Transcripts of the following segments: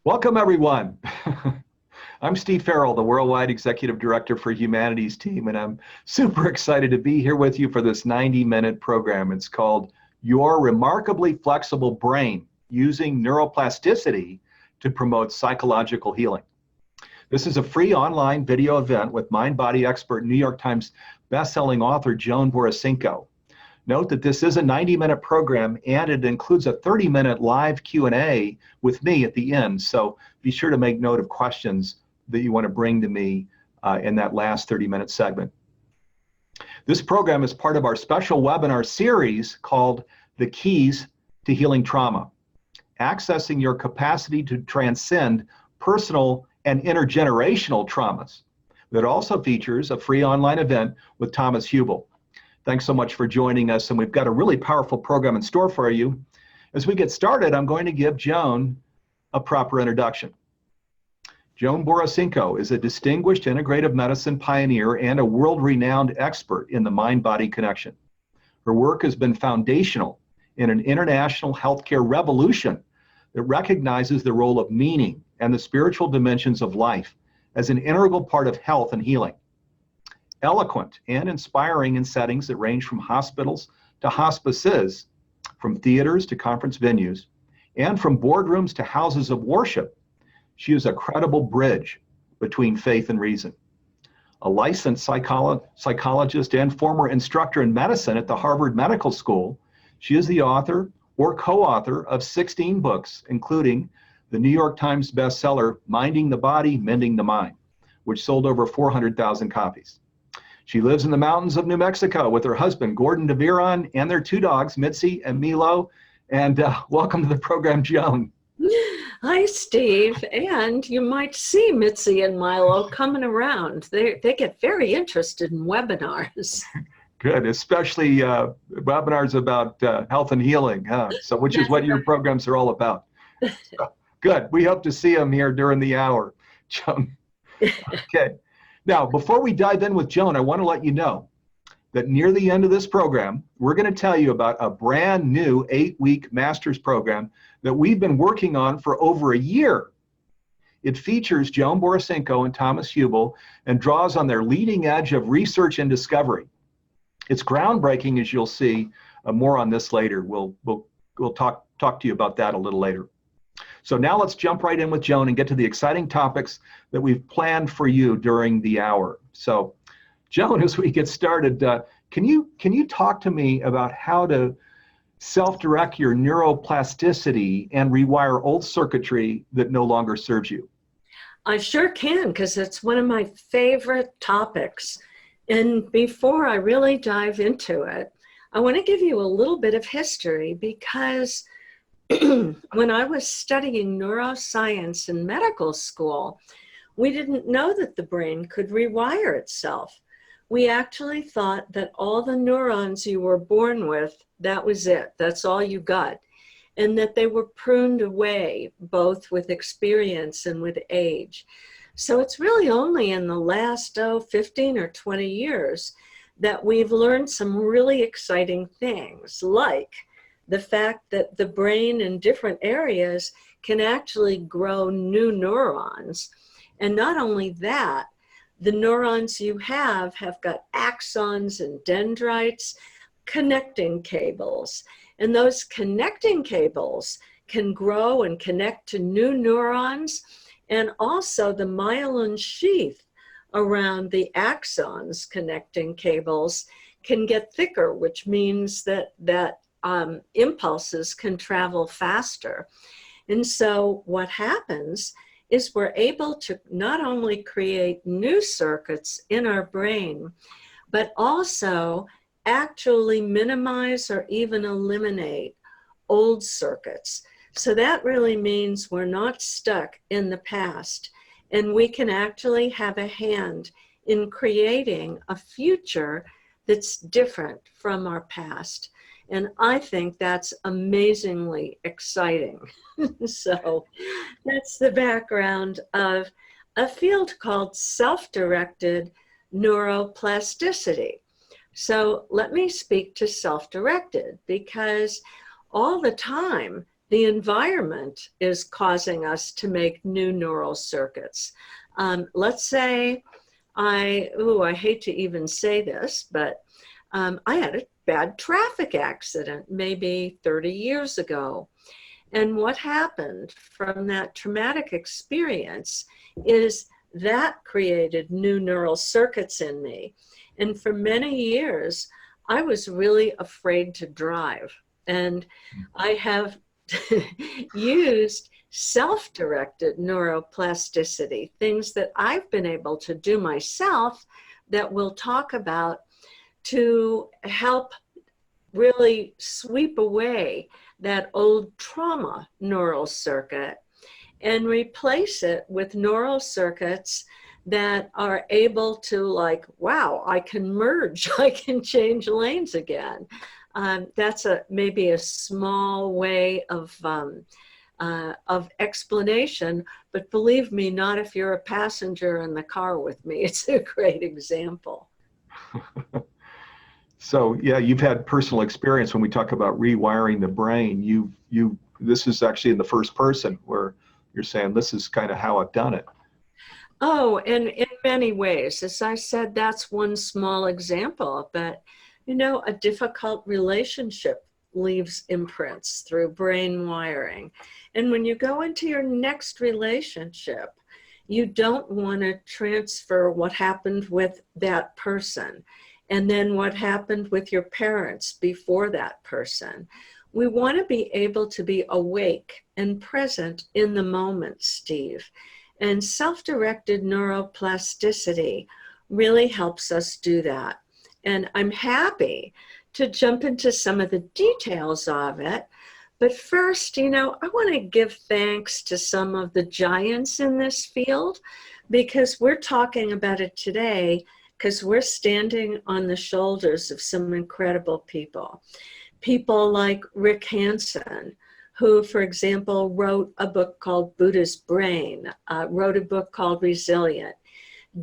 Welcome, everyone. I'm Steve Farrell, the Worldwide Executive Director for Humanities Team, and I'm super excited to be here with you for this 90-minute program. It's called Your Remarkably Flexible Brain, Using Neuroplasticity to Promote Psychological Healing. This is a free online video event with mind-body expert, New York Times bestselling author Joan Borysenko. Note that this is a 90-minute program and it includes a 30-minute live Q&A with me at the end. So be sure to make note of questions that you want to bring to me in that last 30-minute segment. This program is part of our special webinar series called The Keys to Healing Trauma, accessing your capacity to transcend personal and intergenerational traumas. That also features a free online event with Thomas Hubel. Thanks so much for joining us, and we've got a really powerful program in store for you. As we get started, I'm going to give Joan a proper introduction. Joan Borysenko is a distinguished integrative medicine pioneer and a world-renowned expert in the mind-body connection. Her work has been foundational in an international healthcare revolution that recognizes the role of meaning and the spiritual dimensions of life as an integral part of health and healing. Eloquent and inspiring in settings that range from hospitals to hospices, from theaters to conference venues, and from boardrooms to houses of worship, she is a credible bridge between faith and reason. A licensed psychologist and former instructor in medicine at the Harvard Medical School, she is the author or co-author of 16 books, including the New York Times bestseller, Minding the Body, Mending the Mind, which sold over 400,000 copies. She lives in the mountains of New Mexico with her husband, Gordon DeVeron, and their two dogs, Mitzi and Milo. And welcome to the program, Joan. Hi, Steve. And you might see Mitzi and Milo coming around. They get very interested in webinars. Good, especially webinars about health and healing, huh? So, which is what your programs are all about. So, good. We hope to see them here during the hour, Joan. Okay. Now, before we dive in with Joan, I want to let you know that near the end of this program, we're going to tell you about a brand new 8-week master's program that we've been working on for over a year. It features Joan Borysenko and Thomas Hubel and draws on their leading edge of research and discovery. It's groundbreaking, as you'll see. More on this later. We'll talk to you about that a little later. So now let's jump right in with Joan and get to the exciting topics that we've planned for you during the hour. So, Joan, as we get started, can you talk to me about how to self-direct your neuroplasticity and rewire old circuitry that no longer serves you? I sure can, because it's one of my favorite topics. And before I really dive into it, I want to give you a little bit of history, because when I was studying neuroscience in medical school, we didn't know that the brain could rewire itself. We actually thought that all the neurons you were born with, that was it. That's all you got. And that they were pruned away, both with experience and with age. So it's really only in the last 15 or 20 years that we've learned some really exciting things, like the fact that the brain in different areas can actually grow new neurons. And not only that, the neurons you have got axons and dendrites, connecting cables. And those connecting cables can grow and connect to new neurons. And also the myelin sheath around the axons connecting cables can get thicker, which means that impulses can travel faster. And so what happens is we're able to not only create new circuits in our brain, but also actually minimize or even eliminate old circuits. So that really means we're not stuck in the past, and we can actually have a hand in creating a future that's different from our past. And I think that's amazingly exciting. So that's the background of a field called self-directed neuroplasticity. So let me speak to self-directed, because all the time the environment is causing us to make new neural circuits. Let's say I hate to even say this, but I had a bad traffic accident maybe 30 years ago. And what happened from that traumatic experience is that created new neural circuits in me. And for many years, I was really afraid to drive. And I have used self-directed neuroplasticity, things that I've been able to do myself that we'll talk about, to help really sweep away that old trauma neural circuit and replace it with neural circuits that are able to, like, wow, I can merge, I can change lanes again. That's maybe a small way of explanation, but believe me, not if you're a passenger in the car with me. It's a great example. So yeah, you've had personal experience when we talk about rewiring the brain. This is actually in the first person where you're saying this is kind of how I've done it. Oh, and in many ways, as I said, that's one small example, but a difficult relationship leaves imprints through brain wiring. And when you go into your next relationship, you don't want to transfer what happened with that person and then what happened with your parents before that person. We want to be able to be awake and present in the moment, Steve. And self-directed neuroplasticity really helps us do that. And I'm happy to jump into some of the details of it. But first, I want to give thanks to some of the giants in this field, because we're talking about it today because we're standing on the shoulders of some incredible people. People like Rick Hansen, who, for example, wrote a book called Buddha's Brain, wrote a book called Resilient.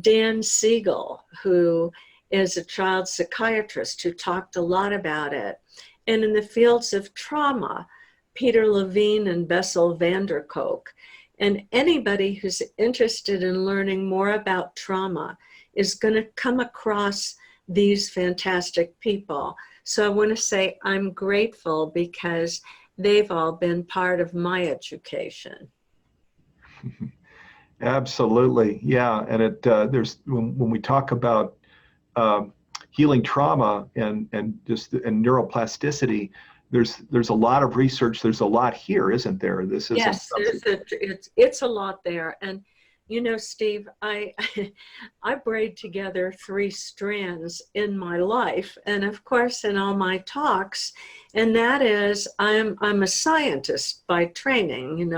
Dan Siegel, who is a child psychiatrist who talked a lot about it. And in the fields of trauma, Peter Levine and Bessel van der Kolk. And anybody who's interested in learning more about trauma is going to come across these fantastic people. So I want to say I'm grateful because they've all been part of my education. Absolutely, yeah. And there's when we talk about healing trauma and neuroplasticity, there's a lot of research. There's a lot here, isn't there? This is yes, it's a lot there. And Steve, I braid together 3 strands in my life, and of course in all my talks, and that is I'm a scientist by training.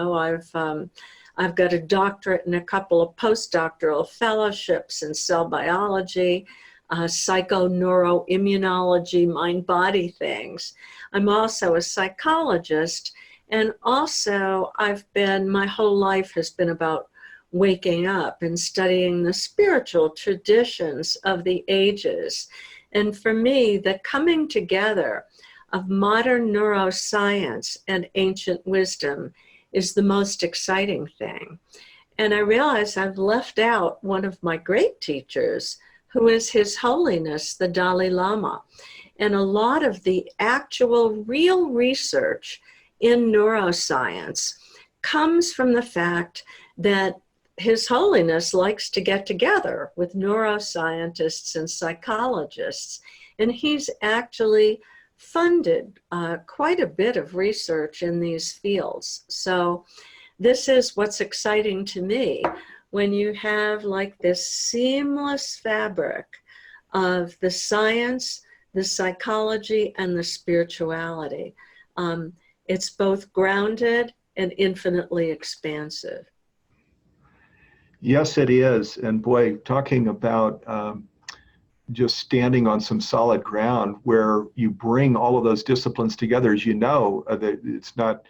I've got a doctorate and a couple of postdoctoral fellowships in cell biology, psychoneuroimmunology, mind-body things. I'm also a psychologist, and also my whole life has been about waking up and studying the spiritual traditions of the ages. And for me, the coming together of modern neuroscience and ancient wisdom is the most exciting thing. And I realize I've left out one of my great teachers, who is His Holiness, the Dalai Lama. And a lot of the actual real research in neuroscience comes from the fact that His Holiness likes to get together with neuroscientists and psychologists, and he's actually funded quite a bit of research in these fields. So this is what's exciting to me, when you have like this seamless fabric of the science, the psychology, and the spirituality. It's both grounded and infinitely expansive. Yes, it is. And boy, talking about just standing on some solid ground where you bring all of those disciplines together, as that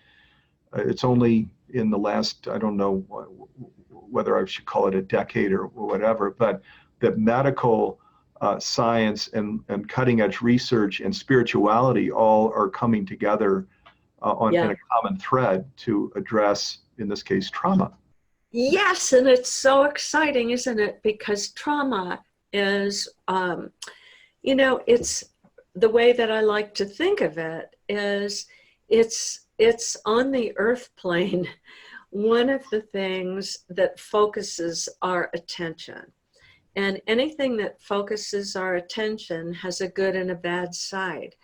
it's only in the last, I don't know whether I should call it a decade or whatever, but that medical science and cutting edge research and spirituality all are coming together in Yeah. a common thread to address, in this case, trauma. Yes, and it's so exciting, isn't it? Because trauma is, it's the way that I like to think of it is it's on the earth plane, one of the things that focuses our attention. And anything that focuses our attention has a good and a bad side.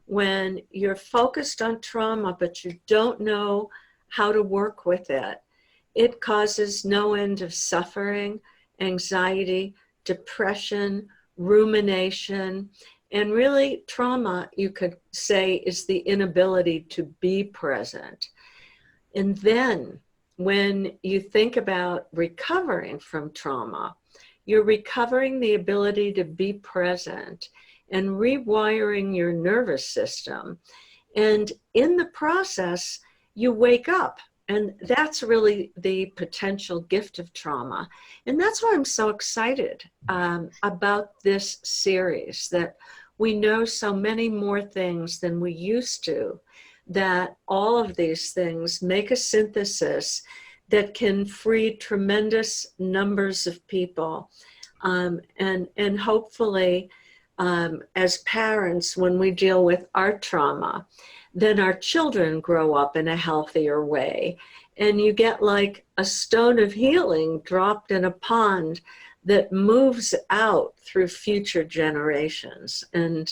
When you're focused on trauma, but you don't know how to work with it, it causes no end of suffering, anxiety, depression, rumination, and really trauma, you could say, is the inability to be present. And then when you think about recovering from trauma, you're recovering the ability to be present and rewiring your nervous system. And in the process, you wake up. And that's really the potential gift of trauma. And that's why I'm so excited about this series, that we know so many more things than we used to, that all of these things make a synthesis that can free tremendous numbers of people. And hopefully, as parents, when we deal with our trauma, then our children grow up in a healthier way. And you get like a stone of healing dropped in a pond that moves out through future generations. And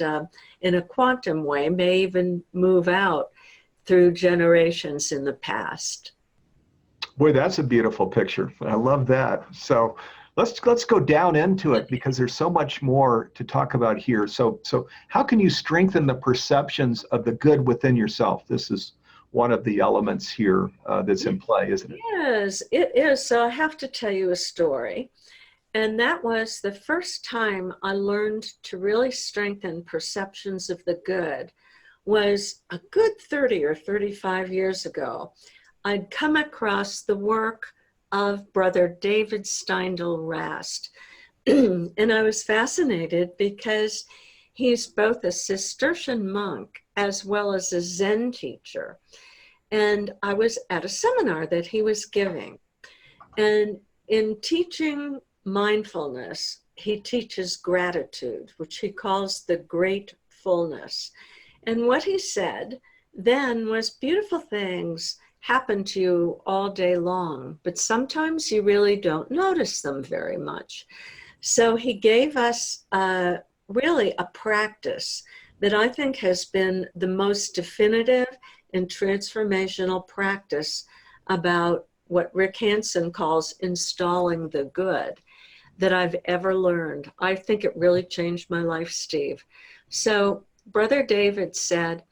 in a quantum way, may even move out through generations in the past. Boy, that's a beautiful picture. I love that. So let's go down into it, because there's so much more to talk about here. So how can you strengthen the perceptions of the good within yourself? This is one of the elements here that's in play, isn't it? Yes, it is. So I have to tell you a story. And that was the first time I learned to really strengthen perceptions of the good, was a good 30 or 35 years ago. I'd come across the work of Brother David Steindl Rast. And I was fascinated because he's both a Cistercian monk as well as a Zen teacher. And I was at a seminar that he was giving. And in teaching mindfulness, he teaches gratitude, which he calls the great fullness. And what he said then was, beautiful things happen to you all day long, but sometimes you really don't notice them very much. So he gave us really a practice that I think has been the most definitive and transformational practice about what Rick Hansen calls installing the good that I've ever learned. I think it really changed my life, Steve. So Brother David said,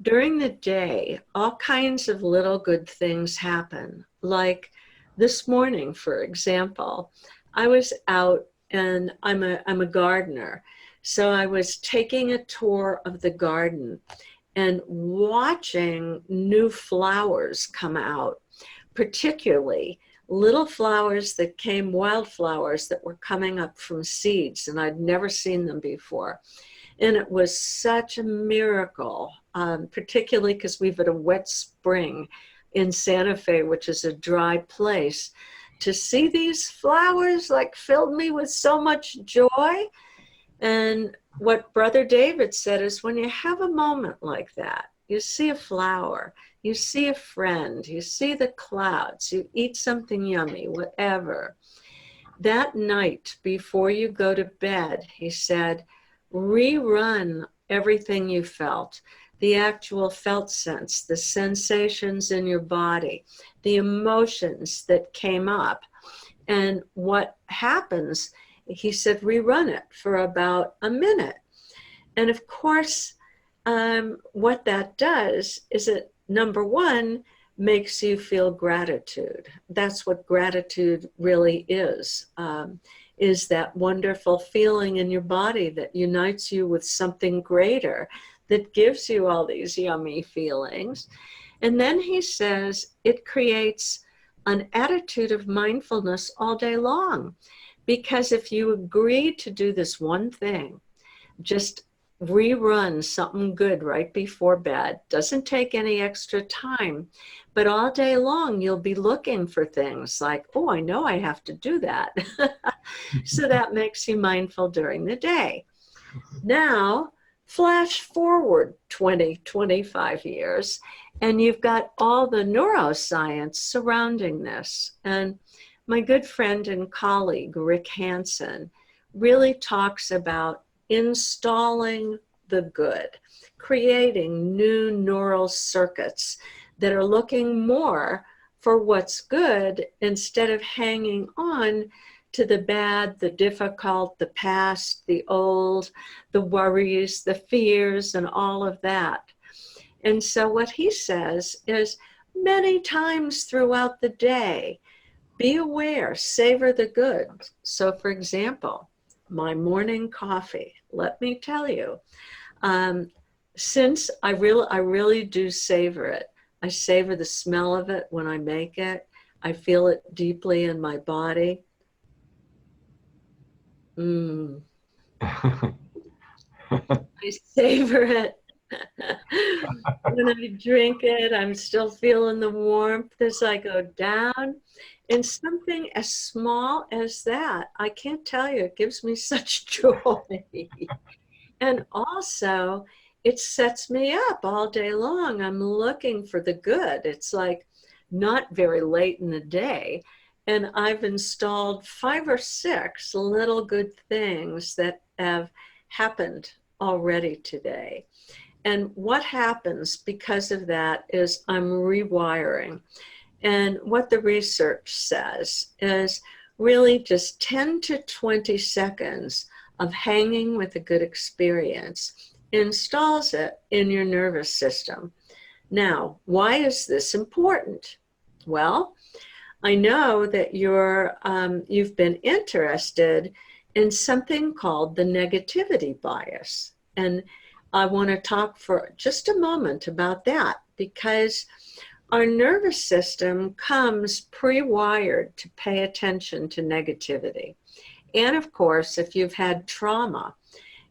during the day, all kinds of little good things happen. Like this morning, for example, I was out, and I'm a gardener. So I was taking a tour of the garden and watching new flowers come out, particularly little flowers that came, wildflowers that were coming up from seeds, and I'd never seen them before. And it was such a miracle, particularly because we've had a wet spring in Santa Fe, which is a dry place. To see these flowers like filled me with so much joy. And what Brother David said is, when you have a moment like that, you see a flower, you see a friend, you see the clouds, you eat something yummy, whatever. That night before you go to bed, he said, rerun everything you felt, the actual felt sense, the sensations in your body, the emotions that came up. And what happens, he said, rerun it for about a minute. And of course, what that does is it, number one, makes you feel gratitude. That's what gratitude really is that wonderful feeling in your body that unites you with something greater, that gives you all these yummy feelings. And then he says it creates an attitude of mindfulness all day long. Because if you agree to do this one thing, just rerun something good right before bed. Doesn't take any extra time, but all day long you'll be looking for things like, oh, I know I have to do that. So that makes you mindful during the day. Now, flash forward 20, 25 years, and you've got all the neuroscience surrounding this. And my good friend and colleague, Rick Hansen, really talks about installing the good, creating new neural circuits that are looking more for what's good instead of hanging on to the bad, the difficult, the past, the old, the worries, the fears, and all of that. And so what he says is many times throughout the day, be aware, savor the good. So for example, my morning coffee, let me tell you, since I really do savor it. I savor the smell of it when I make it. I feel it deeply in my body. I savor it. When I drink it, I'm still feeling the warmth as I go down. And something as small as that, I can't tell you, it gives me such joy. And also, it sets me up all day long. I'm looking for the good. It's like not very late in the day. And I've installed 5 or 6 little good things that have happened already today. And what happens because of that is I'm rewiring. And what the research says is really just 10 to 20 seconds of hanging with a good experience installs it in your nervous system. Now, why is this important? Well, I know that you've been interested in something called the negativity bias. And I want to talk for just a moment about that because our nervous system comes pre-wired to pay attention to negativity. And of course, if you've had trauma,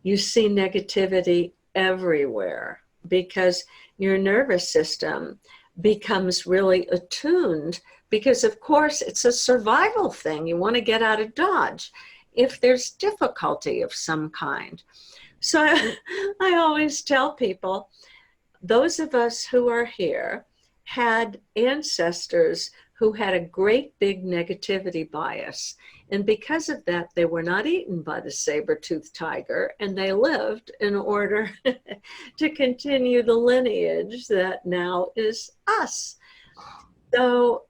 you see negativity everywhere because your nervous system becomes really attuned because, of course, it's a survival thing. You want to get out of Dodge if there's difficulty of some kind. So I always tell people, those of us who are here had ancestors who had a great big negativity bias. And because of that, they were not eaten by the saber-toothed tiger, and they lived in order to continue the lineage that now is us. So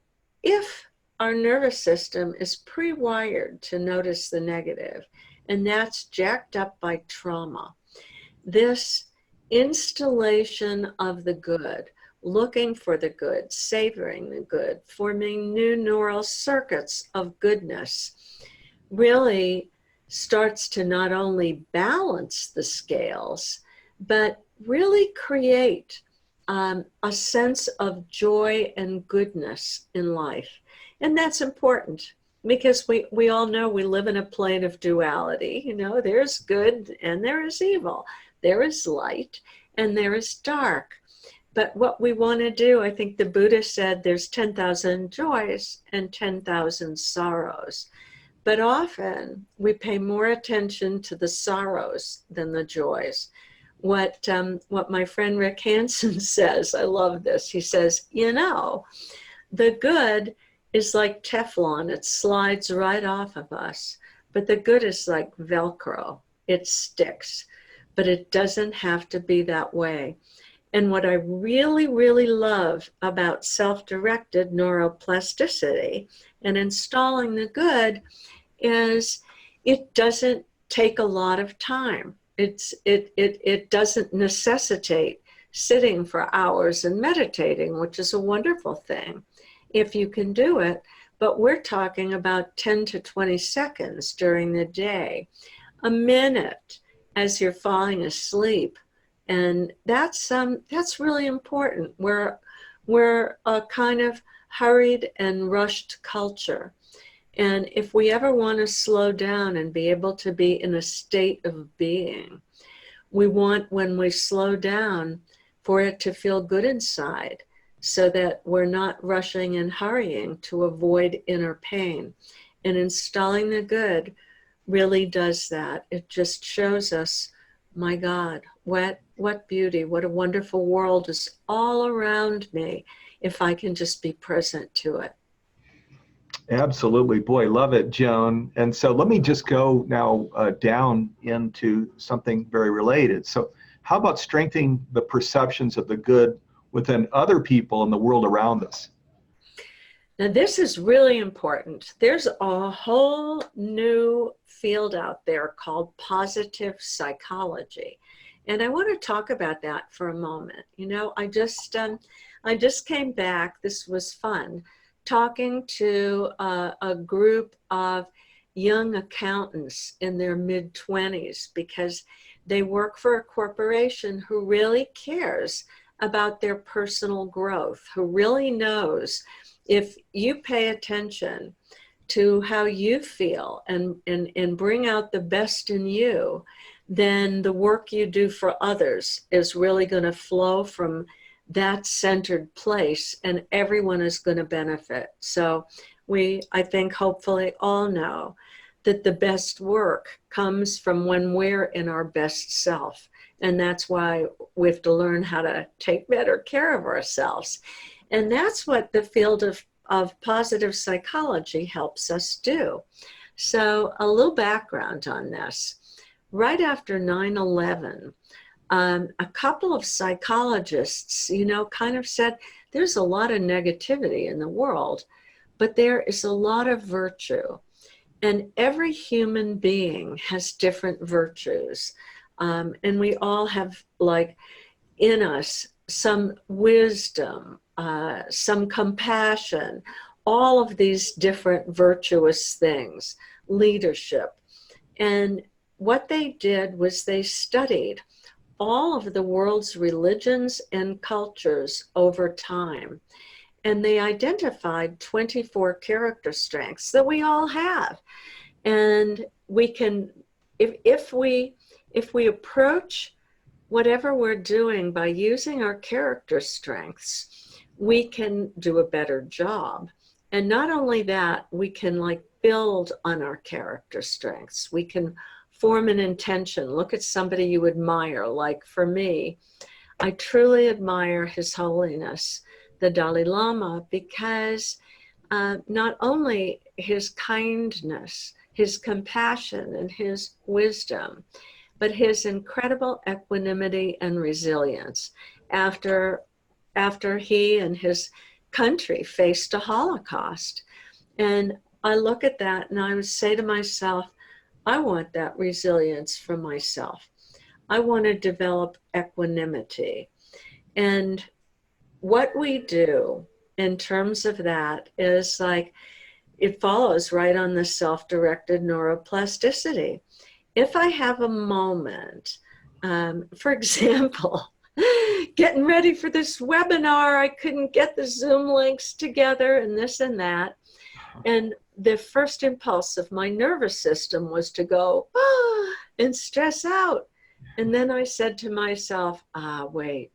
if our nervous system is pre-wired to notice the negative, and that's jacked up by trauma, this installation of the good, looking for the good, savoring the good, forming new neural circuits of goodness, really starts to not only balance the scales, but really create a sense of joy and goodness in life. And that's important because we all know we live in a plane of duality. You know, there's good and there is evil. There is light and there is dark. But what we want to do, I think the Buddha said there's 10,000 joys and 10,000 sorrows. But often we pay more attention to the sorrows than the joys. What my friend Rick Hansen says, I love this. He says, you know, the good is like Teflon. It slides right off of us. But the good is like Velcro. It sticks. But it doesn't have to be that way. And what I really, really love about self-directed neuroplasticity and installing the good is it doesn't take a lot of time. It doesn't necessitate sitting for hours and meditating, which is a wonderful thing if you can do it. But we're talking about 10 to 20 seconds during the day, a minute as you're falling asleep. And that's really important. We're a kind of hurried and rushed culture. And if we ever want to slow down and be able to be in a state of being, We want, when we slow down, for it to feel good inside so that we're not rushing and hurrying to avoid inner pain. And installing the good really does that. It just shows us, my God, what beauty, what a wonderful world is all around me if I can just be present to it. Absolutely. Boy, love it, Joan. And so let me just go now down into something very related. So, how about strengthening the perceptions of the good within other people and the world around us? Now, this is really important. There's a whole new field out there called positive psychology. And I want to talk about that for a moment. You know, I just came back. This was fun, talking to a group of young accountants in their mid-20s because they work for a corporation who really cares about their personal growth, who really knows if you pay attention to how you feel and bring out the best in you, then the work you do for others is really going to flow from that centered place and everyone is going to benefit. So I think, hopefully all know that the best work comes from when we're in our best self. And that's why we have to learn how to take better care of ourselves. And that's what the field of positive psychology helps us do. So a little background on this. Right after 9/11, a couple of psychologists, kind of said, there's a lot of negativity in the world, but there is a lot of virtue. And every human being has different virtues. And we all have, like, in us some wisdom, some compassion, all of these different virtuous things, leadership. And what they did was they studied all of the world's religions and cultures over time. And they identified 24 character strengths that we all have. And we can, if we approach whatever we're doing by using our character strengths, we can do a better job. And not only that, we can build on our character strengths. We can form an intention. Look at somebody you admire. Like for me, I truly admire His Holiness, the Dalai Lama, because not only his kindness, his compassion, and his wisdom, but his incredible equanimity and resilience after he and his country faced a Holocaust. And I look at that and I would say to myself, I want that resilience for myself. I want to develop equanimity. And what we do in terms of that is it follows right on the self-directed neuroplasticity. If I have a moment, for example, getting ready for this webinar, I couldn't get the Zoom links together and this and that. And the first impulse of my nervous system was to go, and stress out. And then I said to myself, wait,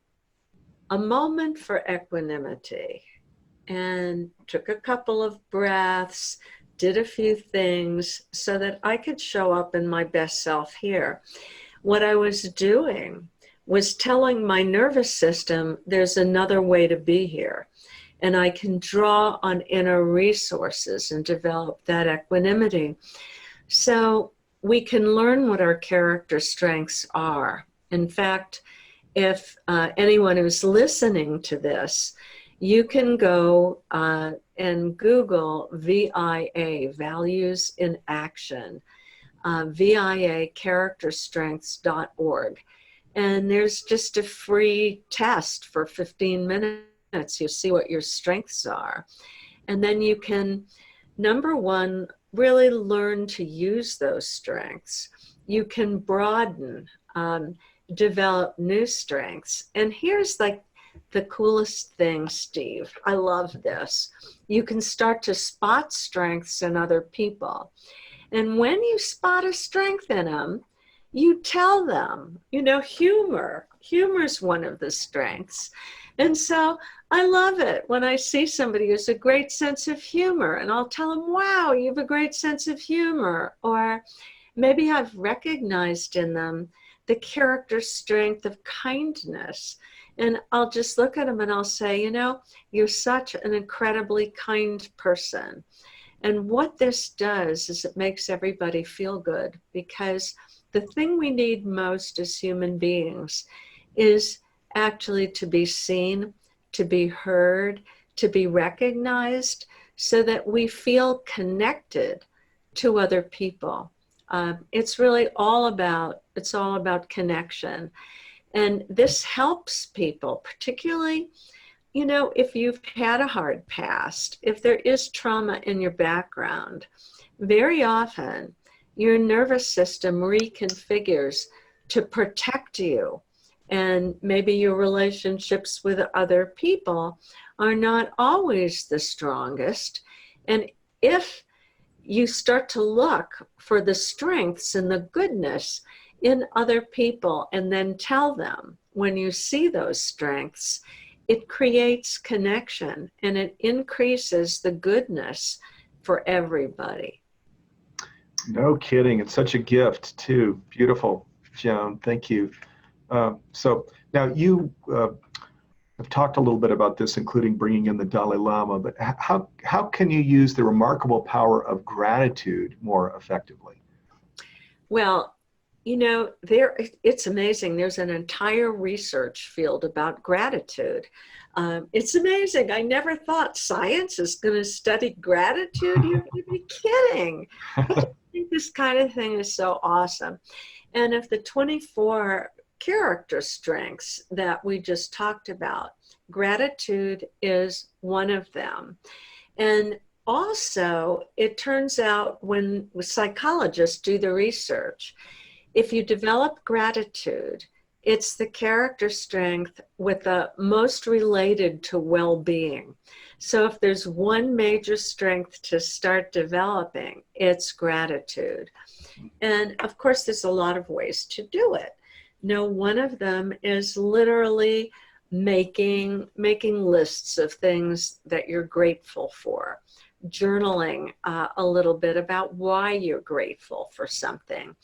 a moment for equanimity, and took a couple of breaths, did a few things so that I could show up in my best self here. What I was doing was telling my nervous system there's another way to be here, and I can draw on inner resources and develop that equanimity. So we can learn what our character strengths are. In fact, if anyone who's listening to this, you can go and Google VIA, Values in Action, VIA characterstrengths.org. And there's just a free test for 15 minutes. You see what your strengths are. And then you can, number one, really learn to use those strengths. You can broaden, develop new strengths. And here's the coolest thing, Steve. I love this. You can start to spot strengths in other people. And when you spot a strength in them, you tell them, humor is one of the strengths. And so I love it when I see somebody who's a great sense of humor, and I'll tell them, wow, you have a great sense of humor. Or maybe I've recognized in them the character strength of kindness. And I'll just look at them and I'll say, you're such an incredibly kind person. And what this does is it makes everybody feel good, because the thing we need most as human beings is actually to be seen, to be heard, to be recognized, so that we feel connected to other people. It's really all about connection. And this helps people, particularly, if you've had a hard past, if there is trauma in your background, very often your nervous system reconfigures to protect you. And maybe your relationships with other people are not always the strongest. And if you start to look for the strengths and the goodness in other people and then tell them when you see those strengths, it creates connection and it increases the goodness for everybody. No kidding. It's such a gift, too. Beautiful, Joan. Thank you. So now you have talked a little bit about this, including bringing in the Dalai Lama, but how can you use the remarkable power of gratitude more effectively? Well, it's amazing. There's an entire research field about gratitude. It's amazing. I never thought science is going to study gratitude. You have to be kidding. I think this kind of thing is so awesome. And of the 24 character strengths that we just talked about, gratitude is one of them. And also, it turns out when psychologists do the research, if you develop gratitude, it's the character strength with the most related to well-being. So if there's one major strength to start developing, it's gratitude. And of course, there's a lot of ways to do it. One of them is literally making lists of things that you're grateful for, journaling a little bit about why you're grateful for something.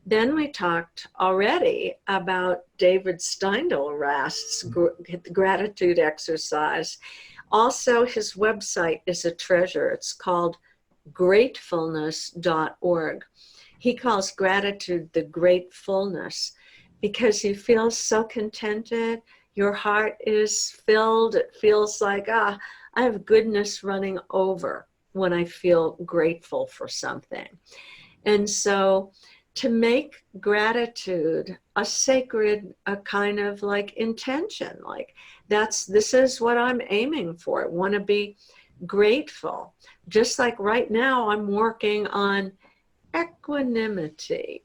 Then we talked already about David Steindl-Rast's gratitude exercise. Also, his website is a treasure. It's called gratefulness.org. He calls gratitude the gratefulness because you feel so contented. Your heart is filled. It feels like, I have goodness running over when I feel grateful for something. And so to make gratitude a sacred, a kind of like intention, like this is what I'm aiming for. I want to be grateful. Just like right now, I'm working on equanimity.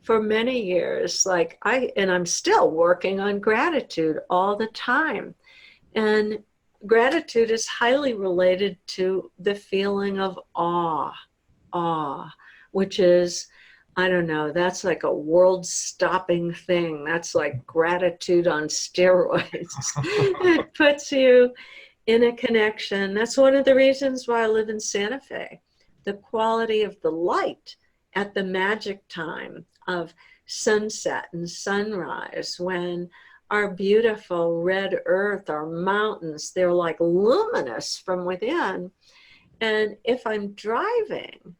For many years, and I'm still working on gratitude all the time. And gratitude is highly related to the feeling of awe, which is, I don't know, that's like a world-stopping thing. That's like gratitude on steroids. It puts you in a connection. That's one of the reasons why I live in Santa Fe. The quality of the light at the magic time of sunset and sunrise, when our beautiful red earth, our mountains, they're like luminous from within. And if I'm driving,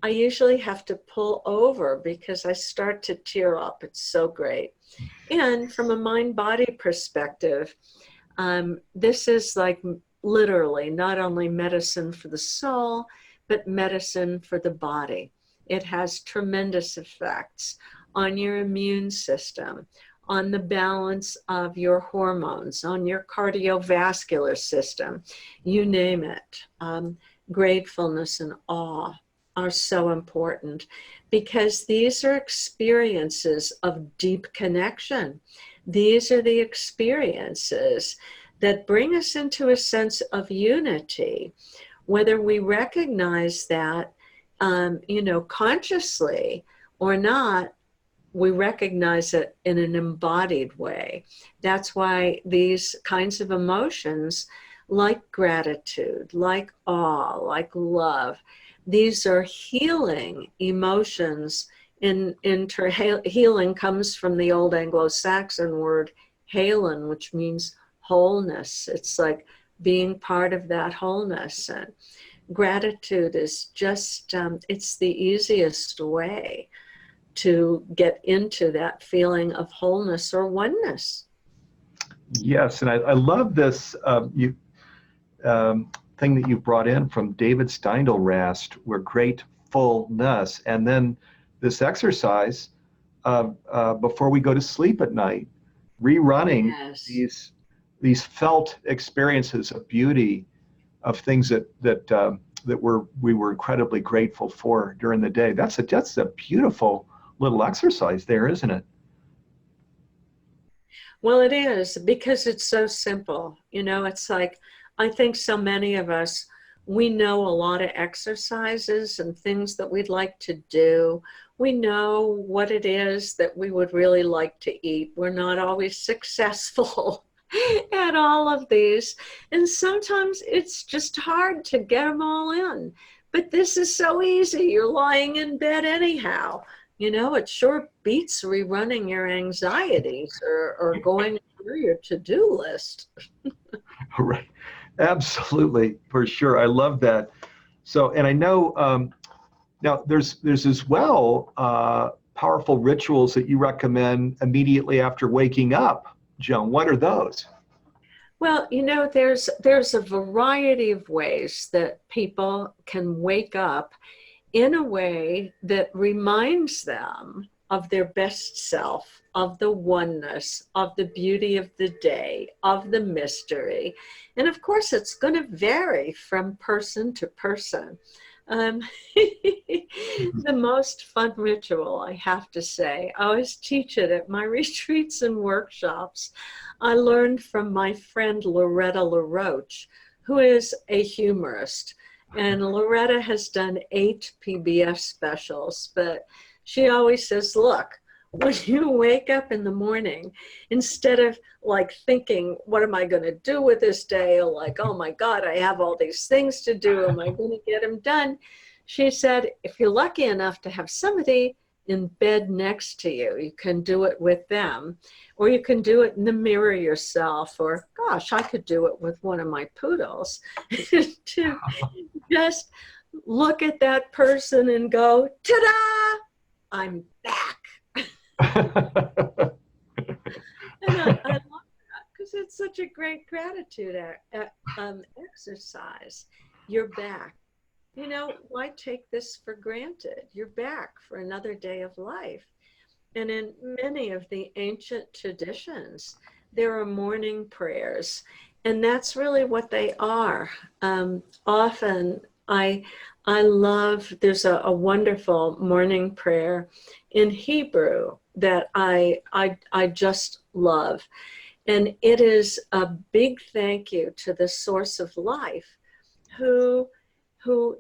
I usually have to pull over because I start to tear up. It's so great. And from a mind-body perspective, this is like literally not only medicine for the soul, but medicine for the body. It has tremendous effects on your immune system, on the balance of your hormones, on your cardiovascular system, you name it. Gratefulness and awe are so important because these are experiences of deep connection. These are the experiences that bring us into a sense of unity, whether we recognize that, consciously or not, we recognize it in an embodied way. That's why these kinds of emotions, like gratitude, like awe, like love, these are healing emotions. Healing comes from the old Anglo-Saxon word halen, which means wholeness. It's like being part of that wholeness. And gratitude is just, it's the easiest way to get into that feeling of wholeness or oneness. Yes, and I love this thing that you brought in from David Steindl-Rast, where gratefulness, and then this exercise before we go to sleep at night, rerunning Yes. these felt experiences of beauty, of things that we were incredibly grateful for during the day. That's a beautiful little exercise there, isn't it? Well, it is because it's so simple. You know, it's like, I think so many of us, we know a lot of exercises and things that we'd like to do. We know what it is that we would really like to eat. We're not always successful at all of these. And sometimes it's just hard to get them all in. But this is so easy. You're lying in bed anyhow. You know, it sure beats rerunning your anxieties or going through your to-do list. Right. Absolutely, for sure. I love that. So, and I know now there's as well powerful rituals that you recommend immediately after waking up, Joan. What are those? Well, you know, there's a variety of ways that people can wake up in a way that reminds them of their best self, of the oneness, of the beauty of the day, of the mystery. And of course, it's going to vary from person to person. Um, the most fun ritual, I have to say, I always teach it at my retreats and workshops. I learned from my friend Loretta LaRoche, who is a humorist. And Loretta has done 8 PBS specials, but she always says, look, when you wake up in the morning, instead of like thinking, what am I going to do with this day? Or like, oh my God, I have all these things to do. Am I going to get them done? She said, if you're lucky enough to have somebody in bed next to you, you can do it with them, or you can do it in the mirror yourself, or gosh, I could do it with one of my poodles to just look at that person and go, ta-da, I'm back. And I love that because it's such a great gratitude exercise. You're back. You know, why take this for granted? You're back for another day of life. And in many of the ancient traditions, there are morning prayers, and that's really what they are. Often, I love. There's a wonderful morning prayer in Hebrew that I just love, and it is a big thank you to the source of life, who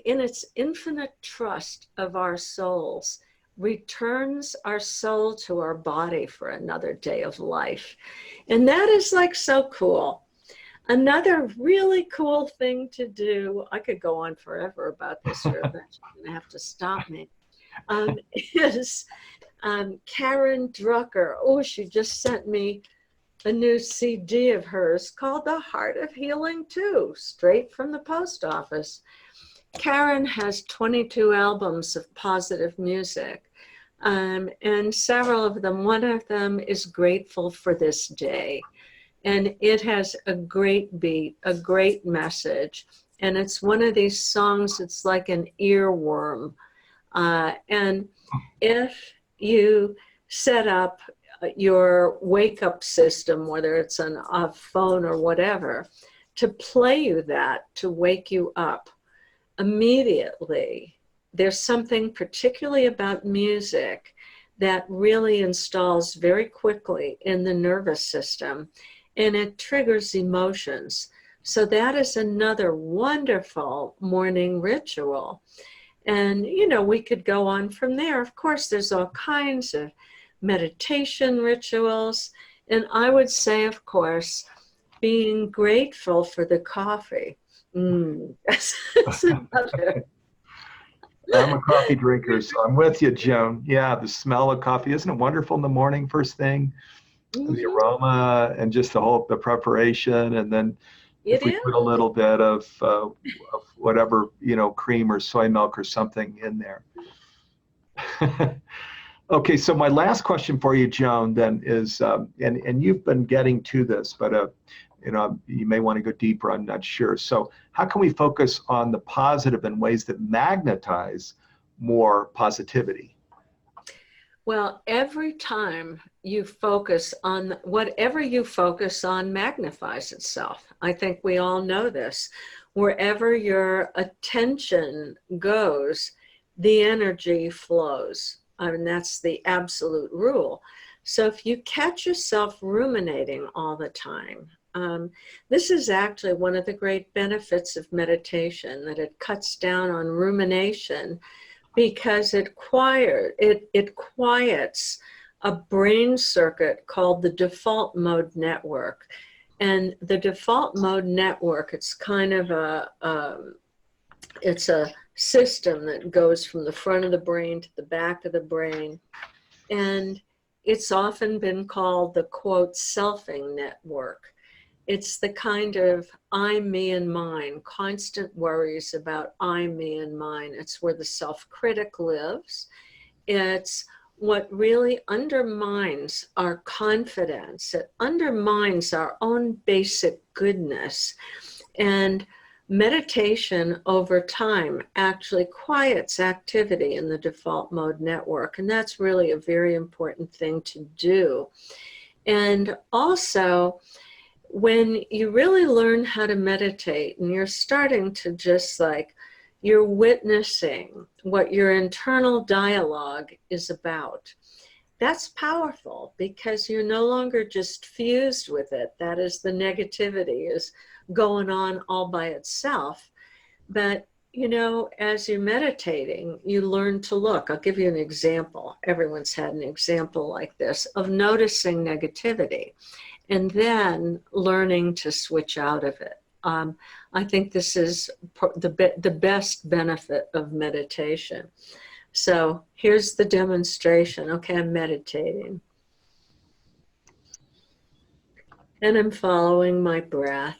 in its infinite trust of our souls returns our soul to our body for another day of life. And that is like so cool. Another really cool thing to do, I could go on forever about this, you're eventually going to have to stop me, is Karen Drucker. Oh, she just sent me a new CD of hers called The Heart of Healing 2, straight from the post office. Karen has 22 albums of positive music, and several of them, one of them is Grateful for This Day. And it has a great beat, a great message. And it's one of these songs, it's like an earworm. And if you set up your wake-up system, whether it's on a phone or whatever, to play you that, to wake you up, immediately, there's something particularly about music that really installs very quickly in the nervous system, and it triggers emotions. So that is another wonderful morning ritual. And, we could go on from there. Of course, there's all kinds of meditation rituals. And I would say, of course, being grateful for the coffee. That's another. I'm a coffee drinker, so I'm with you, Joan. Yeah, the smell of coffee, isn't it wonderful in the morning, first thing? The aroma and just the preparation, and then if we put a little bit of whatever, cream or soy milk or something in there. Okay, so my last question for you, Joan, then is, and you've been getting to this, but you may want to go deeper, I'm not sure. So how can we focus on the positive in ways that magnetize more positivity? Well, every time you focus on whatever you focus on magnifies itself. I think we all know this. Wherever your attention goes, the energy flows. I mean, that's the absolute rule. So if you catch yourself ruminating all the time, this is actually one of the great benefits of meditation, that it cuts down on rumination, because it quiets a brain circuit called the default mode network. And the default mode network, it's kind of it's a system that goes from the front of the brain to the back of the brain. And it's often been called the, quote, selfing network. It's the kind of I, me, and mine, constant worries about I, me, and mine. It's where the self-critic lives. It's what really undermines our confidence. It undermines our own basic goodness. And meditation over time actually quiets activity in the default mode network. And that's really a very important thing to do. And also, when you really learn how to meditate and you're starting to just you're witnessing what your internal dialogue is about, that's powerful, because you're no longer just fused with it. That is, the negativity is going on all by itself. But, as you're meditating, you learn to look. I'll give you an example. Everyone's had an example like this of noticing negativity and then learning to switch out of it. I think this is the best benefit of meditation. So here's the demonstration. Okay, I'm meditating. And I'm following my breath.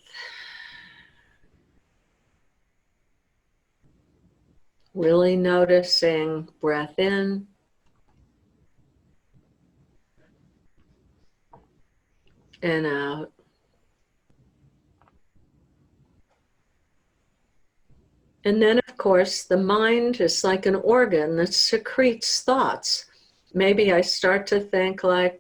Really noticing breath in, and out. And then, of course, the mind is like an organ that secretes thoughts. Maybe I start to think I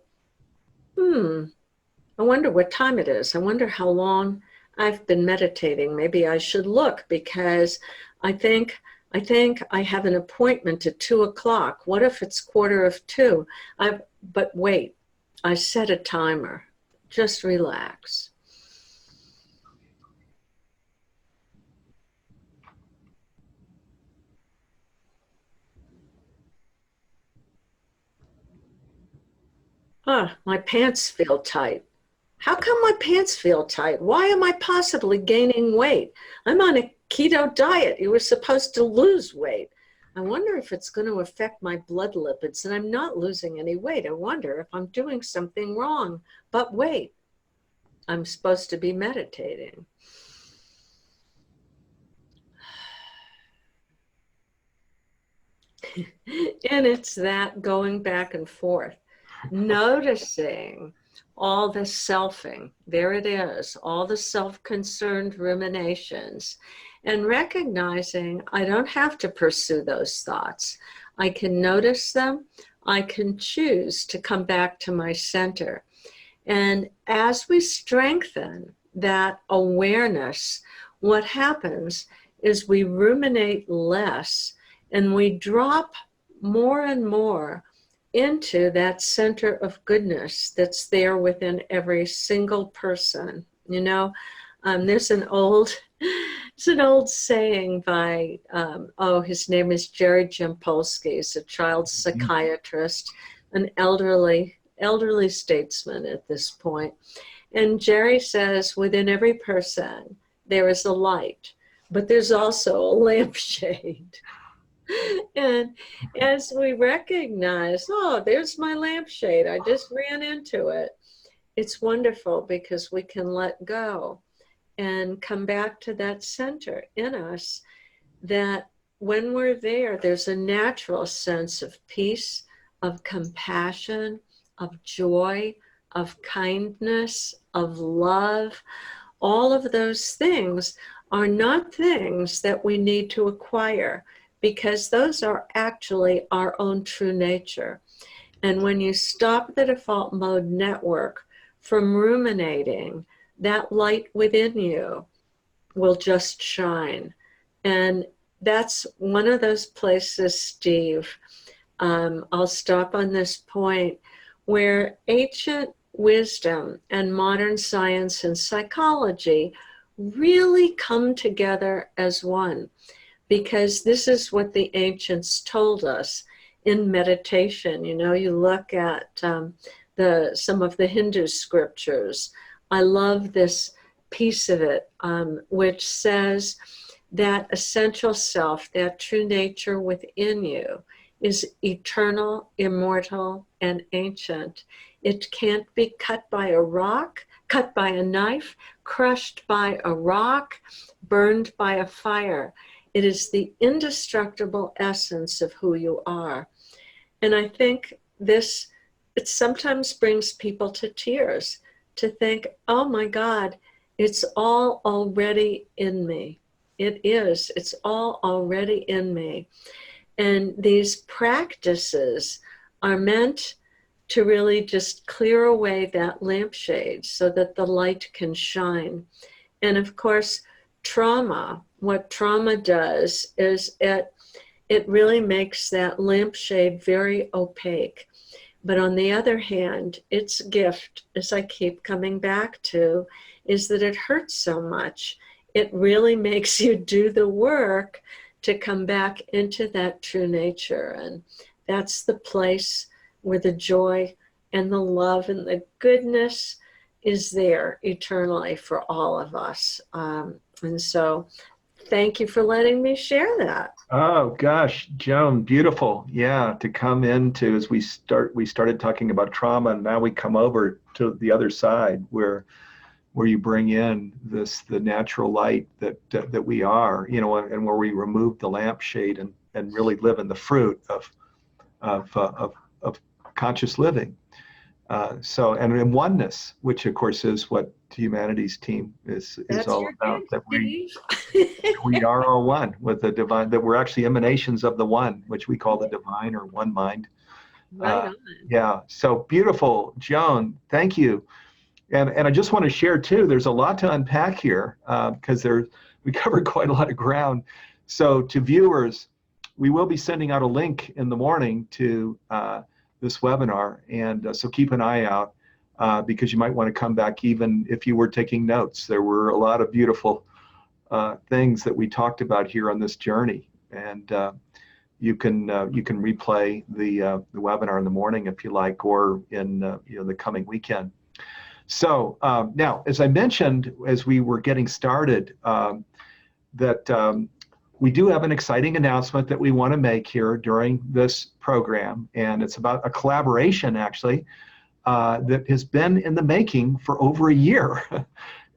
wonder what time it is. I wonder how long I've been meditating. Maybe I should look, because I think I have an appointment at 2:00. What if it's 1:45? But wait, I set a timer. Just relax. My pants feel tight. How come my pants feel tight? Why am I possibly gaining weight? I'm on a keto diet. You were supposed to lose weight. I wonder if it's going to affect my blood lipids, and I'm not losing any weight. I wonder if I'm doing something wrong. But wait, I'm supposed to be meditating. And it's that going back and forth, noticing all the selfing. There it is, all the self-concerned ruminations, and recognizing I don't have to pursue those thoughts. I can notice them. I can choose to come back to my center. And as we strengthen that awareness, what happens is we ruminate less, and we drop more and more into that center of goodness that's there within every single person. There's an old It's an old saying by, his name is Jerry Jampolsky. He's a child psychiatrist, an elderly statesman at this point. And Jerry says, within every person, there is a light, but there's also a lampshade. And as we recognize, oh, there's my lampshade, I just ran into it. It's wonderful because we can let go and come back to that center in us, that when we're there, there's a natural sense of peace, of compassion, of joy, of kindness, of love. All of those things are not things that we need to acquire, because those are actually our own true nature. And when you stop the default mode network from ruminating, that light within you will just shine. And that's one of those places, Steve, I'll stop on this point, where ancient wisdom and modern science and psychology really come together as one. Because this is what the ancients told us in meditation. You know, you look at some of the Hindu scriptures. I love this piece of it, which says that essential self, that true nature within you, is eternal, immortal, and ancient. It can't be cut by a rock, cut by a knife, crushed by a rock, burned by a fire. It is the indestructible essence of who you are. And I think it sometimes brings people to tears to think, oh my God, it's all already in me. It is, it's all already in me. And these practices are meant to really just clear away that lampshade so that the light can shine. And of course, what trauma does is it really makes that lampshade very opaque. But on the other hand, its gift, as I keep coming back to, is that it hurts so much. It really makes you do the work to come back into that true nature. And that's the place where the joy and the love and the goodness is there eternally for all of us. And so thank you for letting me share that. Oh gosh, Joan, beautiful. Yeah, to come into, as we started talking about trauma, and now we come over to the other side where you bring in the natural light that we are, you know, and where we remove the lampshade and really live in the fruit of conscious living. So and in oneness, which of course is what the humanities team is all about. That we are all one with the divine. That we're actually emanations of the one, which we call the divine or one mind. Right on. Yeah. So beautiful, Joan. Thank you. And I just want to share too. There's a lot to unpack here because we covered quite a lot of ground. So to viewers, we will be sending out a link in the morning to this webinar, and so keep an eye out because you might want to come back even if you were taking notes. There were a lot of beautiful things that we talked about here on this journey, and you can replay the webinar in the morning if you like, or in the coming weekend. So now, as I mentioned, as we were getting started, that we do have an exciting announcement that we want to make here during this program, and it's about a collaboration actually that has been in the making for over a year.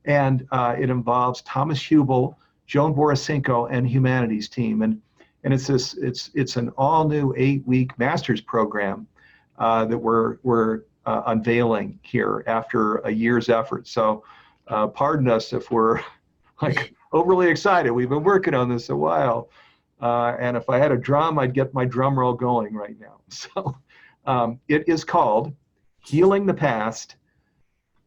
And it involves Thomas Hubel, Joan Borysenko, and Humanities team, and it's an all new 8-week master's program that we're unveiling here after a year's effort. So pardon us if we're like overly excited. We've been working on this a while. And if I had a drum, I'd get my drum roll going right now. So it is called Healing the Past,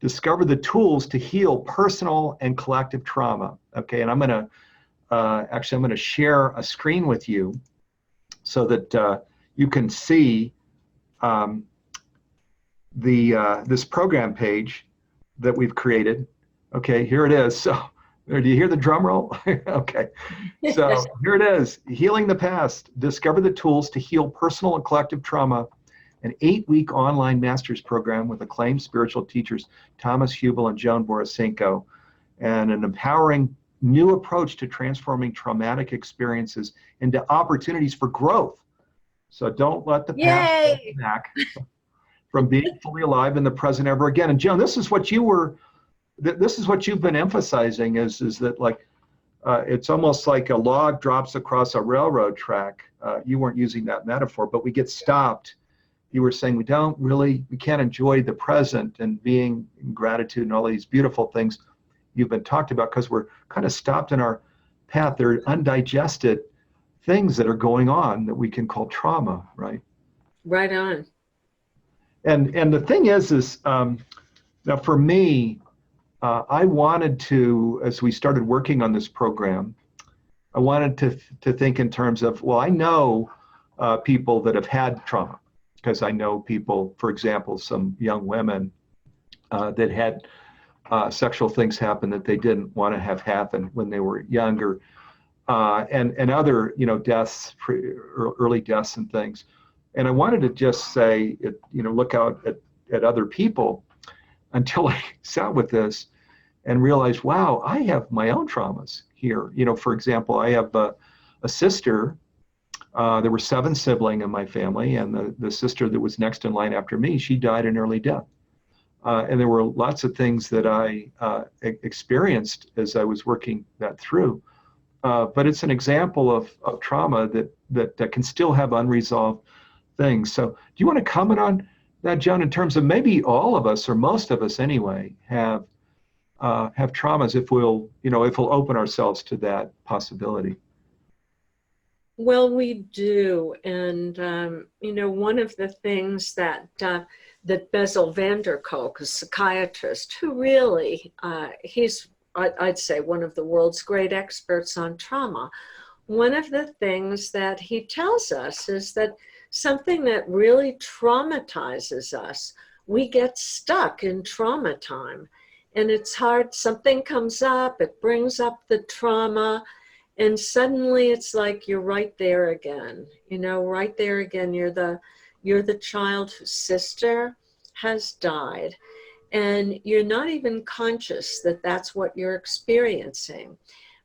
Discover the Tools to Heal Personal and Collective Trauma. Okay, and I'm gonna share a screen with you so that you can see this program page that we've created. Okay, here it is. So Do you hear the drum roll? Okay. So here it is, Healing the Past. Discover the tools to heal personal and collective trauma, an 8-week online master's program with acclaimed spiritual teachers Thomas Hubel and Joan Borysenko, and an empowering new approach to transforming traumatic experiences into opportunities for growth. So don't let the past hold you back from being fully alive in the present ever again. And Joan, this is what you've been emphasizing is that like, it's almost like a log drops across a railroad track. You weren't using that metaphor, but we get stopped. You were saying we can't enjoy the present and being in gratitude and all these beautiful things you've been talked about because we're kind of stopped in our path. There are undigested things that are going on that we can call trauma, right? Right on. And the thing is now for me, I wanted to, as we started working on this program, I wanted to think in terms of, well, I know people that have had trauma, because I know people, for example, some young women that had sexual things happen that they didn't want to have happen when they were younger, and other, deaths, early deaths and things. And I wanted to just say, look out at other people until I sat with this and realized, wow, I have my own traumas here. For example, I have a sister. There were 7 siblings in my family, and the sister that was next in line after me, she died an early death. And there were lots of things that I experienced as I was working that through. But it's an example of trauma that can still have unresolved things. So do you want to comment on that, Joan, in terms of maybe all of us, or most of us anyway, have traumas if we'll open ourselves to that possibility? Well, we do. And, one of the things that Bessel van der Kolk, a psychiatrist who really, I'd say one of the world's great experts on trauma, one of the things that he tells us is that something that really traumatizes us, we get stuck in trauma time. And it's hard, something comes up, it brings up the trauma, and suddenly it's like you're right there again. Right there again, you're the child whose sister has died, and you're not even conscious that that's what you're experiencing.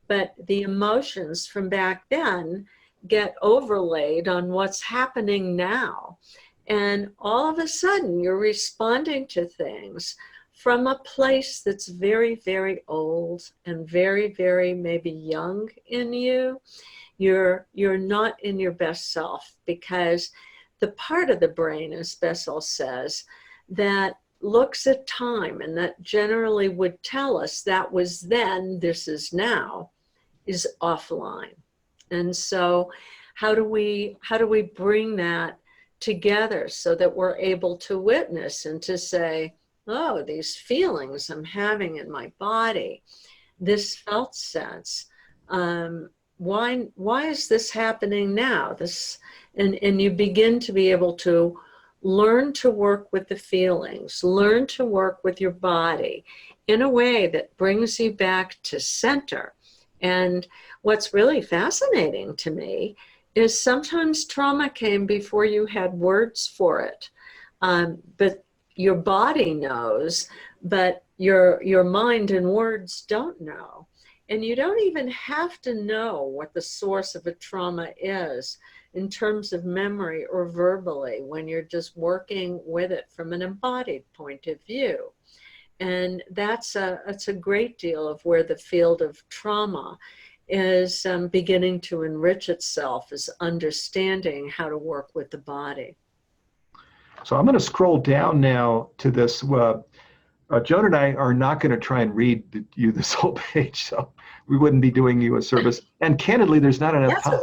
But the emotions from back then get overlaid on what's happening now. And all of a sudden, you're responding to things from a place that's very, very old and very, very maybe young in you. You're not in your best self, because the part of the brain, as Bessel says, that looks at time and that generally would tell us that was then, this is now, is offline. And so how do we bring that together so that we're able to witness and to say, oh, these feelings I'm having in my body, this felt sense, why is this happening now? And you begin to be able to learn to work with the feelings, learn to work with your body in a way that brings you back to center. And what's really fascinating to me is sometimes trauma came before you had words for it. But your body knows, but your mind and words don't know. And you don't even have to know what the source of a trauma is in terms of memory or verbally when you're just working with it from an embodied point of view. And that's a great deal of where the field of trauma is beginning to enrich itself, is understanding how to work with the body. So I'm going to scroll down now to this. Joan and I are not going to try and read you this whole page, so we wouldn't be doing you a service. And candidly, there's not enough time.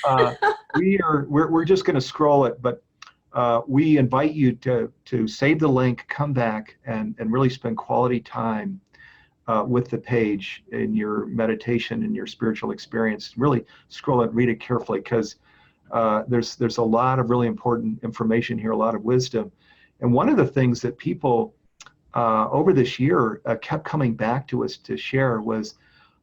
So, we're just going to scroll it, but we invite you to save the link, come back, and really spend quality time with the page in your meditation and your spiritual experience. Really scroll it, read it carefully, because there's a lot of really important information here, a lot of wisdom. And one of the things that people over this year kept coming back to us to share was,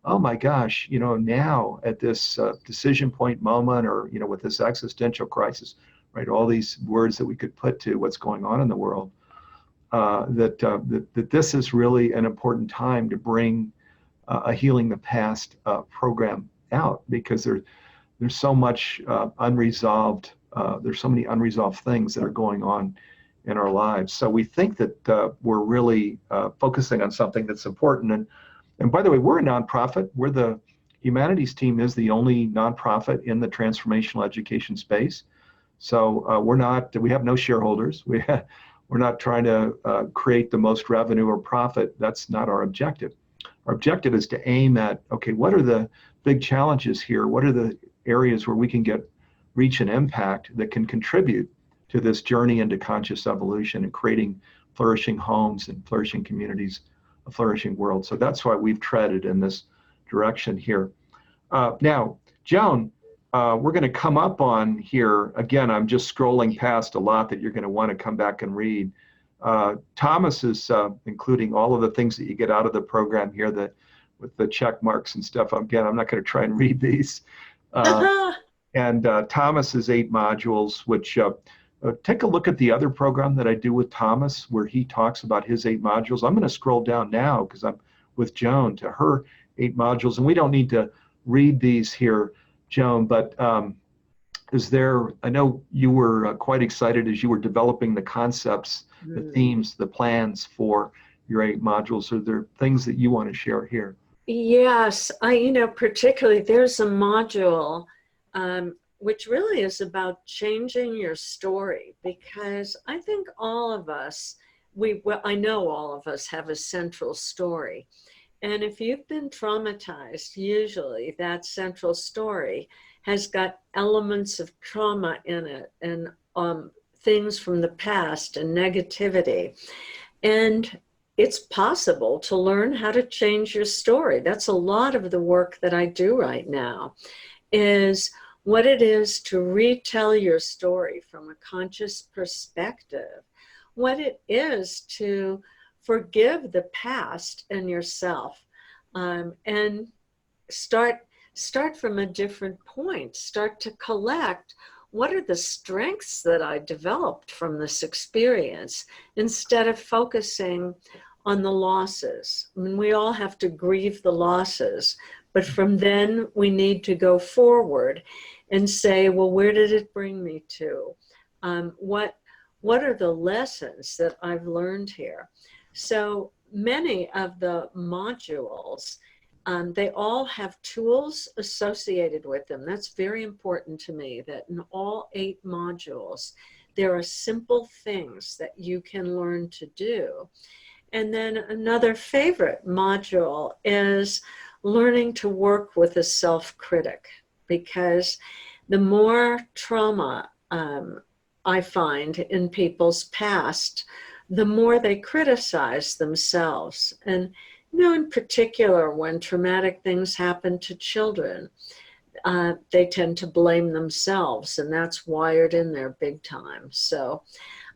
oh my gosh, now at this decision point moment, or, with this existential crisis, right? All these words that we could put to what's going on in the world, that this is really an important time to bring a Healing the Past program out, because there's so much unresolved, there's so many unresolved things that are going on in our lives. So we think that we're really focusing on something that's important. And by the way, we're a nonprofit. We're the Humanities Team is the only nonprofit in the transformational education space. So we have no shareholders. We're not trying to create the most revenue or profit. That's not our objective. Our objective is to aim at, okay, what are the big challenges here? What are the areas where we can reach an impact that can contribute to this journey into conscious evolution and creating flourishing homes and flourishing communities, a flourishing world. So that's why we've treaded in this direction here. Now, Joan, we're going to come up on here. Again, I'm just scrolling past a lot that you're going to want to come back and read. Thomas is including all of the things that you get out of the program here, with the check marks and stuff. Again, I'm not going to try and read these. And Thomas's 8 modules, which take a look at the other program that I do with Thomas, where he talks about his 8 modules. I'm going to scroll down now because I'm with Joan to her 8 modules, and we don't need to read these here, Joan, but I know you were quite excited as you were developing the concepts, the themes, the plans for your 8 modules. Are there things that you want to share here? Yes, particularly there's a module which really is about changing your story, because I think all of us, I know all of us have a central story. And if you've been traumatized, usually that central story has got elements of trauma in it, and things from the past and negativity. And it's possible to learn how to change your story. That's a lot of the work that I do right now, is what it is to retell your story from a conscious perspective, what it is to forgive the past and yourself, and start from a different point, start to collect what are the strengths that I developed from this experience, instead of focusing on the losses. I mean, we all have to grieve the losses, but from then we need to go forward and say, well, where did it bring me to? What are the lessons that I've learned here? So many of the modules, they all have tools associated with them. That's very important to me, that in all 8 modules, there are simple things that you can learn to do. And then another favorite module is learning to work with a self-critic, because the more trauma I find in people's past, the more they criticize themselves. And in particular, when traumatic things happen to children, they tend to blame themselves, and that's wired in there big time. So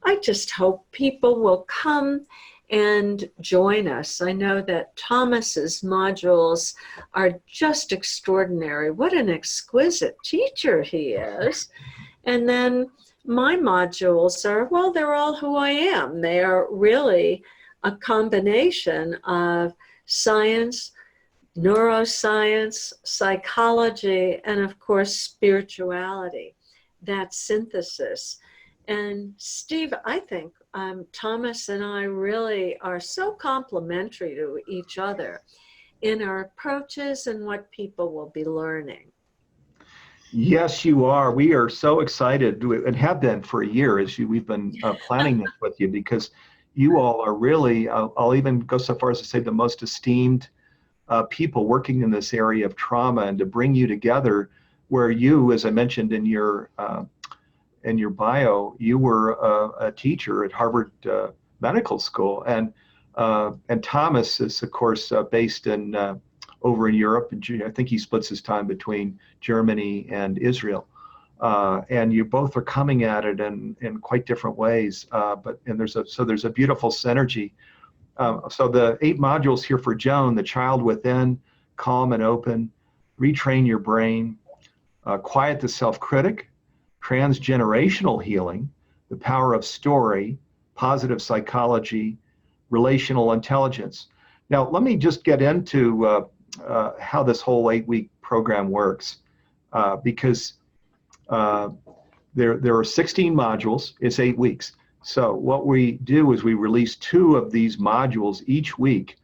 I just hope people will come and join us. I know that Thomas's modules are just extraordinary. What an exquisite teacher he is. And then my modules are, well, they're all who I am. They are really a combination of science, neuroscience, psychology, and of course, spirituality, that synthesis. And Steve, I think Thomas and I really are so complementary to each other in our approaches and what people will be learning. Yes, you are. We are so excited, and have been for a year, as we've been planning this with you, because you all are really, I'll even go so far as to say, the most esteemed people working in this area of trauma, and to bring you together, where you, as I mentioned in your bio, you were a teacher at Harvard Medical School, and Thomas is, of course, based in over in Europe. I think he splits his time between Germany and Israel, and you both are coming at it in quite different ways. But there's a beautiful synergy So the 8 modules here for Joan: the child within, calm and open, retrain your brain, quiet the self-critic, transgenerational healing, the power of story, positive psychology, relational intelligence. Now, let me just get into how this whole 8-week program works, because there are 16 modules. It's 8 weeks. So what we do is we release 2 of these modules each week,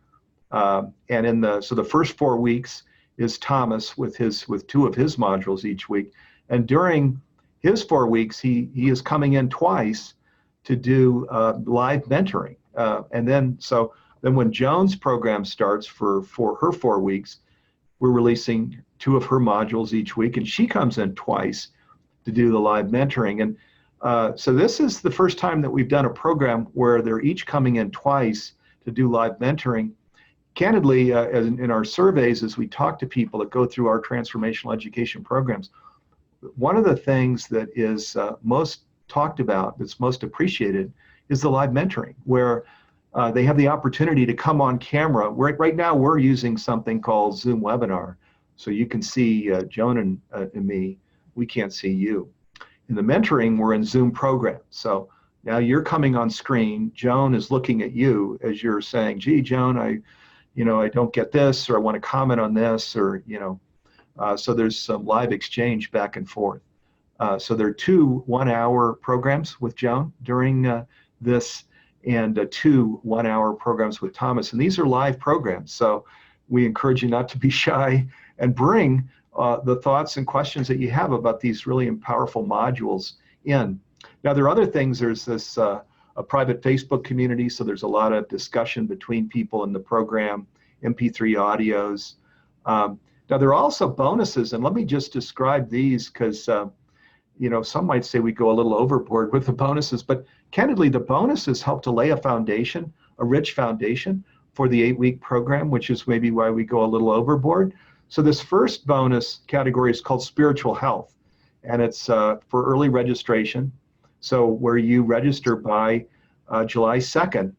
and so the first 4 weeks is Thomas with 2 of his modules each week, and during his 4 weeks he is coming in twice to do live mentoring, and then when Joan's program starts for her 4 weeks, we're releasing 2 of her modules each week, and she comes in twice to do the live mentoring. And so this is the first time that we've done a program where they're each coming in twice to do live mentoring. Candidly, in our surveys, as we talk to people that go through our transformational education programs, one of the things that is most talked about, that's most appreciated, is the live mentoring, where they have the opportunity to come on camera. Right now, we're using something called Zoom Webinar, so you can see Joan and me. We can't see you. In the mentoring, we're in Zoom program. So now you're coming on screen. Joan is looking at you as you're saying, "Gee, Joan, I don't get this," or "I want to comment on this," or so there's some live exchange back and forth. So there are 2 one-hour programs with Joan during this, and 2 one-hour programs with Thomas. And these are live programs. So we encourage you not to be shy and bring the thoughts and questions that you have about these really powerful modules in. Now, there are other things. There's this a private Facebook community, so there's a lot of discussion between people in the program, MP3 audios. Now, there are also bonuses, and let me just describe these, because some might say we go a little overboard with the bonuses, but candidly, the bonuses help to lay a foundation, a rich foundation for the 8-week program, which is maybe why we go a little overboard. So this first bonus category is called spiritual health, and it's for early registration. So where you register by July 2nd,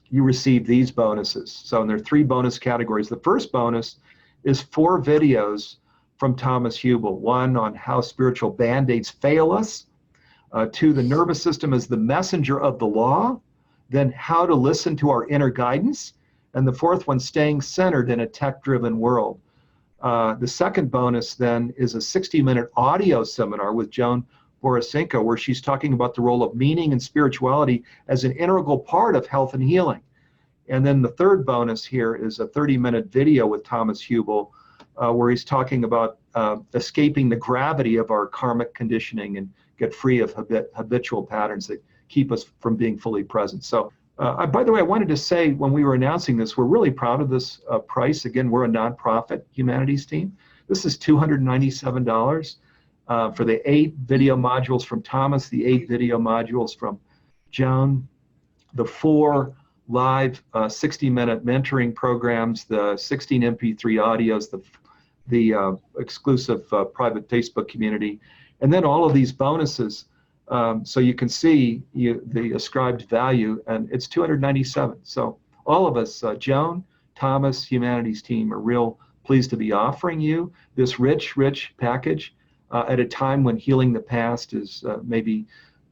you receive these bonuses. So there are 3 bonus categories. The first bonus is 4 videos from Thomas Hubel. 1 on how spiritual band-aids fail us. 2, the nervous system is the messenger of the law. Then how to listen to our inner guidance. And the 4th one, staying centered in a tech-driven world. The second bonus then is a 60-minute audio seminar with Joan Borysenko, where she's talking about the role of meaning and spirituality as an integral part of health and healing. And then the third bonus here is a 30-minute video with Thomas Hubel, where he's talking about escaping the gravity of our karmic conditioning and get free of habitual patterns that keep us from being fully present. So, by the way, I wanted to say, when we were announcing this, we're really proud of this price. Again, we're a nonprofit humanities team. This is $297 for the 8 video modules from Thomas, the 8 video modules from Joan, the 4 live 60-minute mentoring programs, the 16 MP3 audios, the exclusive private Facebook community, and then all of these bonuses. So you can see the ascribed value, and it's $297. So all of us, Joan, Thomas, humanities team, are real pleased to be offering you this rich package at a time when healing the past is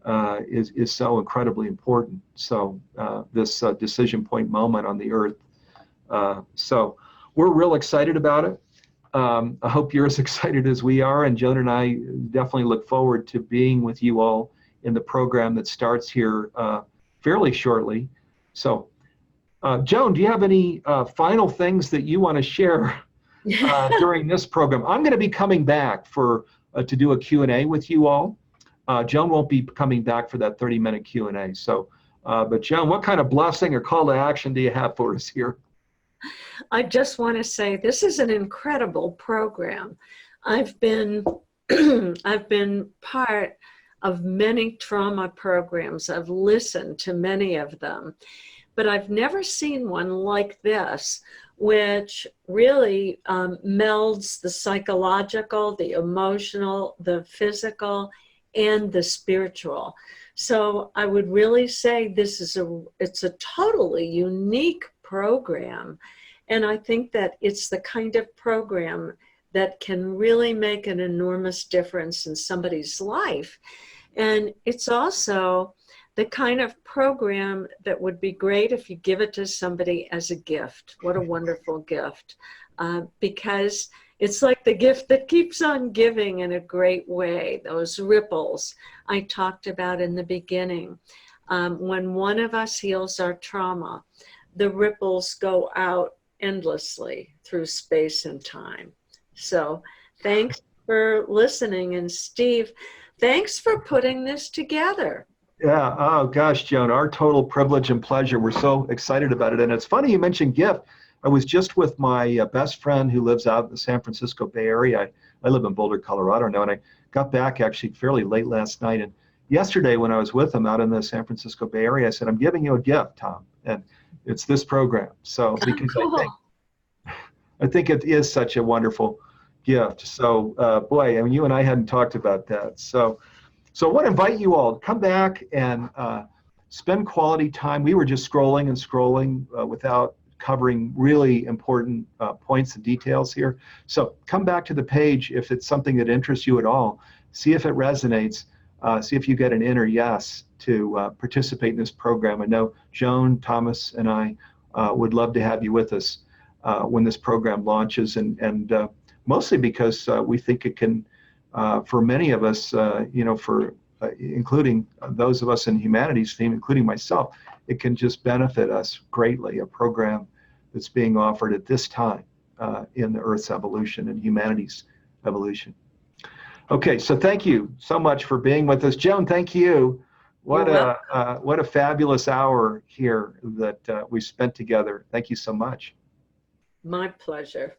is so incredibly important. So this decision point moment on the earth. So we're real excited about it. I hope you're as excited as we are, and Joan and I definitely look forward to being with you all in the program that starts here fairly shortly. So Joan, do you have any final things that you want to share during this program? I'm going to be coming back to do a Q&A with you all. Joan won't be coming back for that 30-minute Q&A. So, but Joan, what kind of blessing or call to action do you have for us here? I just want to say this is an incredible program. I've been part of many trauma programs. I've listened to many of them, but I've never seen one like this, which really melds the psychological, the emotional, the physical, and the spiritual. So I would really say it's a totally unique program. And I think that it's the kind of program that can really make an enormous difference in somebody's life. And it's also the kind of program that would be great if you give it to somebody as a gift. What a wonderful gift. Because it's like the gift that keeps on giving in a great way, those ripples I talked about in the beginning. When one of us heals our trauma, the ripples go out endlessly through space and time. So thanks for listening. And Steve, thanks for putting this together. Yeah. Oh, gosh, Joan, our total privilege and pleasure. We're so excited about it. And it's funny you mentioned gift. I was just with my best friend who lives out in the San Francisco Bay Area. I live in Boulder, Colorado now, and I got back actually fairly late last night. And yesterday when I was with him out in the San Francisco Bay Area, I said, I'm giving you a gift, Tom. And it's this program. So because Cool. I think it is such a wonderful gift. So boy, I mean, you and I hadn't talked about that. So I want to invite you all to come back and spend quality time. We were just scrolling and scrolling without covering really important points and details here. So come back to the page if it's something that interests you at all. See if it resonates. See if you get an inner yes to participate in this program. I know Joan, Thomas, and I would love to have you with us when this program launches, and mostly because we think it can, for many of us, including those of us in the humanities team, including myself, it can just benefit us greatly, a program that's being offered at this time in the Earth's evolution and humanity's evolution. Okay, so thank you so much for being with us. Joan, thank you. What a fabulous hour here that we spent together. Thank you so much. My pleasure.